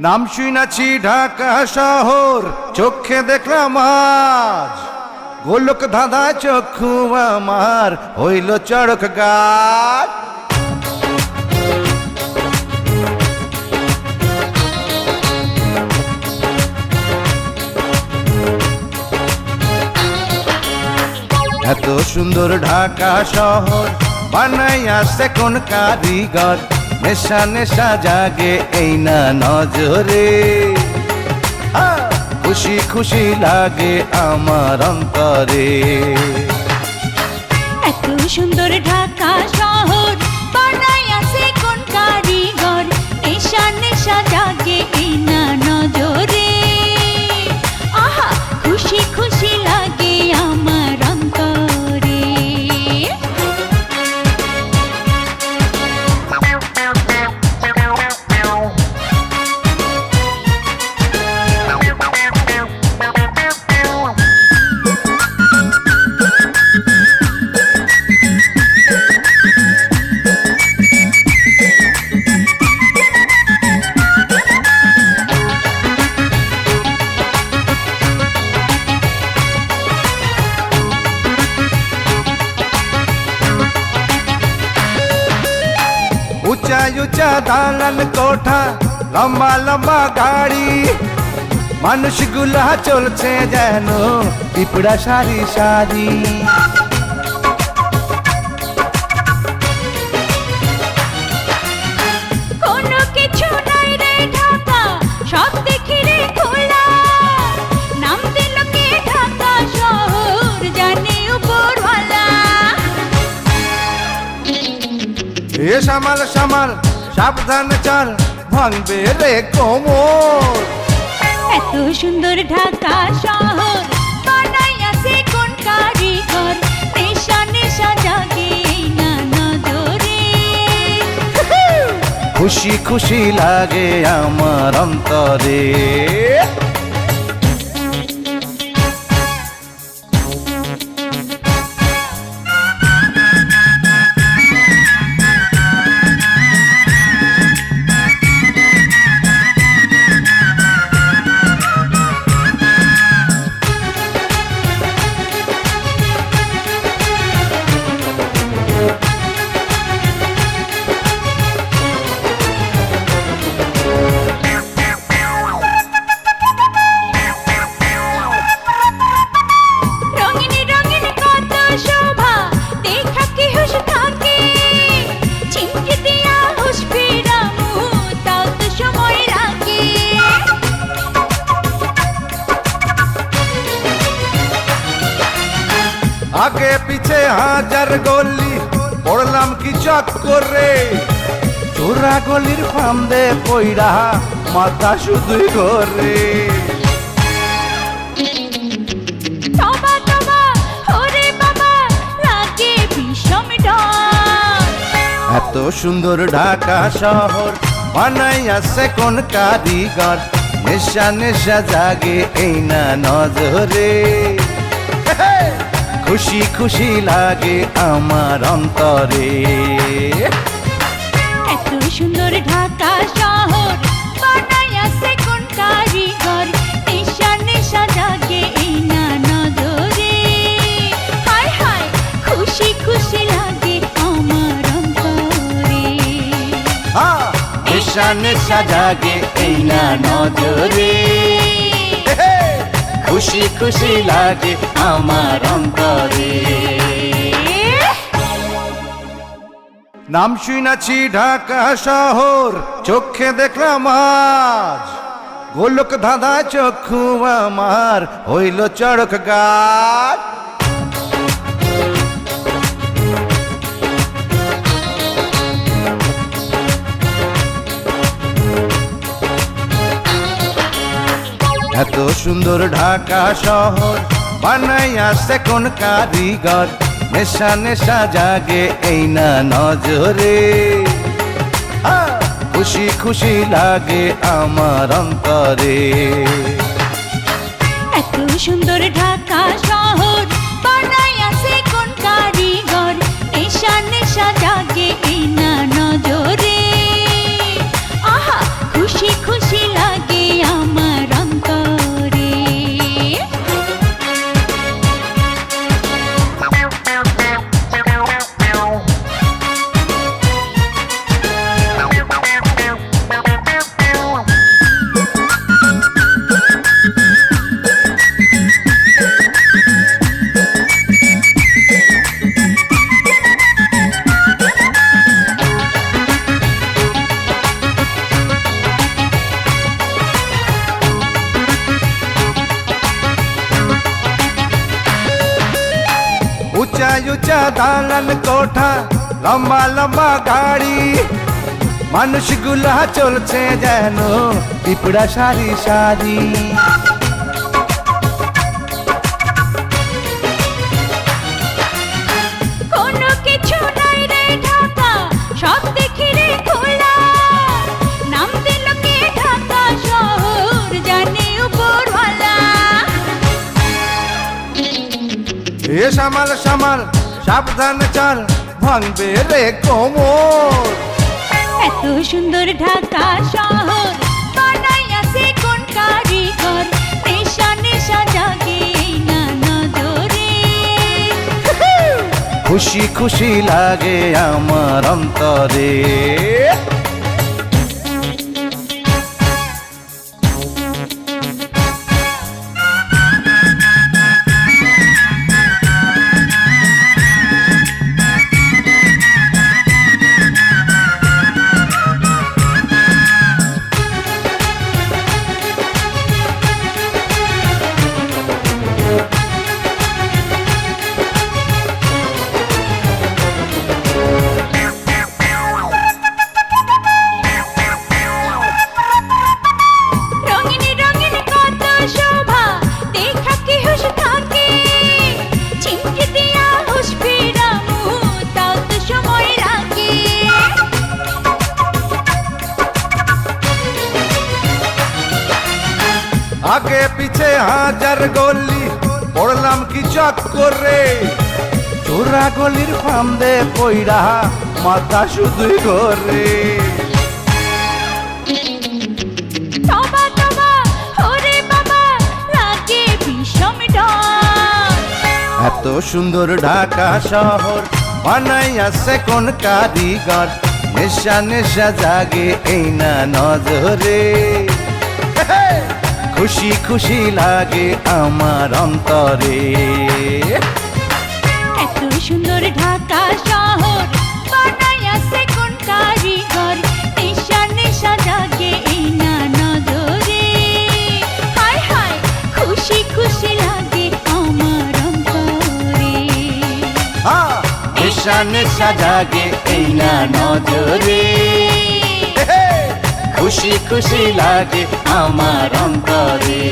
নাম শুনেছি ঢাকা শহর, চোখে দেখলাম আজ গোলক ধাঁধা চক্ষু আমার হইল চড়ক গাছ। এত সুন্দর ঢাকা শহর বানাইয়াছে কোন কারিগর, নেশা নেশা জাগে এই না নজরে, খুশি খুশি লাগে আমার অন্তরে। এত সুন্দর ঢাকা শহর বানাইয়াছে কোন কারিগর, নেশা নেশা জাগে এই না নজরে, আহা খুশি খুশি লাগে আমার অন্তরে। উঁচা উঁচা দালান কোঠা, লম্বা লম্বা গাড়ি, মানুষগুলা চলছে যেন পিঁপড়া সারি সারি। কোনো কিছু নাই রে ঢাকা, সব দেখি রে খোলা, নাম দিল কে ঢাকা শহর জানে উপরওয়ালা। এ সামাল সামাল সাবধান চাল, ভাঙবে রে কোমর। এত সুন্দর ঢাকা শহর বানাইয়াছে কোন কারিগর, নেশা নেশা জাগে এই না নজরে, খুশি খুশি লাগে আমার অন্তরে। রঙিন রঙিন কত শোভা দেখা কি হুশ থাকে, চিমটি দিয়া হুশ ফিরামু তাও তো সময় লাগে। আগে পিছে হাজার গলি, পড়লাম কি চক্করে, চোরা গলির ফান্দে পইরা মাথা শুধুই ঘরে। তবা তবা ওরে বাবা লাগে বিষম ডর। এত সুন্দর ঢাকা শহর বানাইয়াছে কোন কারিগর, নেশা নেশা জাগে এই না নজরে, খুশি খুশি লাগে আমার অন্তরে। এত সুন্দর ঢাকা শহর বানাইয়াছে কোন কারিগর, নেশা নেশা জাগে এই না নজরে, হায় হায় খুশি খুশি লাগে আমার অন্তরে। নেশা নেশা জাগে এই না নজরে, খুশি খুশি লাগে আমার অন্তরে। নাম শুনেছি ঢাকা শহর, চোখে দেখলাম আজ গোলক ধাঁধা চক্ষু আমার হইল চড়ক গাছ। এত সুন্দর ঢাকা শহর বানাইয়াছে কোন কারিগর, নেশা নেশা জাগে এই না নজরে, খুশি খুশি লাগে আমার অন্তরে। এত সুন্দর ঢাকা শহর বানাইয়াছে কোন কারিগর, নেশা নেশা জাগে এই না নজরে, আহা খুশি খুশি লাগে। দালান কোঠা, লম্বা লম্বা গাড়ি, মানুষগুলা চলছে যেন পিঁপড়া সারি সারি। কোনো কিছু নাই রে ঢাকা, সব দেখি রে খোলা। নাম দিল কে ঢাকা শহর, জানে উপরওয়ালা। এ সামাল সামাল সাবধান চাল, ভাঙবে রে কোমর। এত সুন্দর ঢাকা শহর, বানাইয়াছে কোন কারিগর? নেশা নেশা জাগে এই না নজরে। খুশি খুশি লাগে আমার অন্তরে। রঙিন রঙিন কত শোভা, দেখা কি হুশ থাকে। চিমটি দিয়া হুশ ফিরামু, তাও তো সময় লাগে। আগে পিছে হাজার গলি, পড়লাম কি চক্করে। চোরা গলির ফান্দে পইরা মাথা শুধুই ঘরে। তবা তবা ওরে বাবা, লাগে বিষম ডর। এত সুন্দর ঢাকা শহর, বানাইয়াছে কোন কারিগর? নেশা নেশা জাগে এই না নজরে। খুশি খুশি লাগে আমার অন্তরে। এত সুন্দর ঢাকা শহর, বানাইয়াছে কোন কারিগর? নেশা নেশা জাগে এই না নজরে। হায় হায়, খুশি খুশি লাগে আমার অন্তরে। নেশা নেশা জাগে এই না নজরে। খুশি খুশি লাগে আমার অন্তরে।